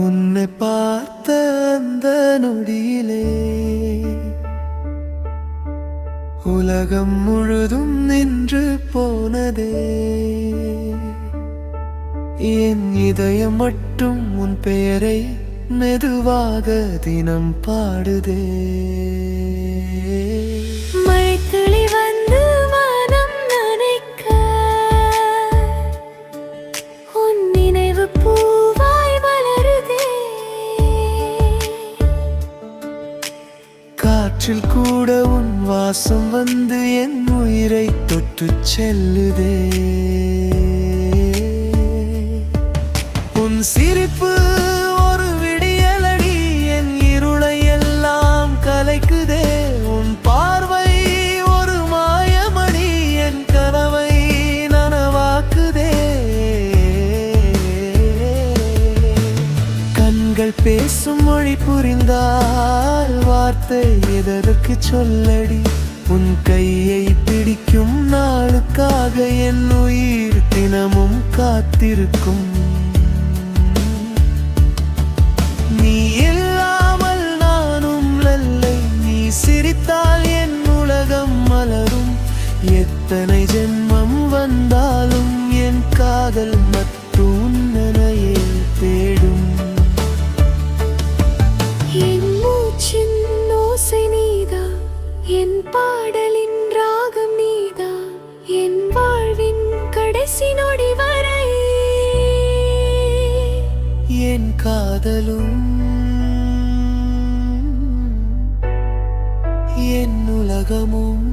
உன்னை பார்த்த அந்த நொடியிலே உலகம் முழுதும் நின்று போனதே. என் இதயம் மட்டும் உன் பெயரை மெதுவாக தினம் பாடுதே. மழைத்துளி வந்து வானம் நனைக்க, உன் நினைவு பூவாய் மலருதே. காற்றில் கூட உன் வாசம் வந்து என் உயிரை தொட்டுச் செல்லுதே. உன் சிரிப்பு ஒரு விடியலடி, என் இருளை எல்லாம் கலைக்குதே. உன் பார்வை ஒரு மாயமணி, என் கனவை நனவாக்குதே. கண்கள் பேசும் மொழி புரிந்தால் வார்த்தை எதற்கு சொல்லடி. உன் கையை பிடிக்கும் நாளுக்காக என் உயிர் தினமும் காத்திருக்கும். நீ இல்லாமல் நானும் இல்லை, நீ சிரித்தால் என் உலகம் மலரும். எத்தனை ஜென்மம் வந்தாலும் என் காதல் மட்டும் நனையே தேடும். என் மூச்சின் ஓசை நீதா, என் பாடலின் ராகம் நீதா, என் வாழ்வின் கடைசி நொடி வரை என் காதலும் என் உலகமும்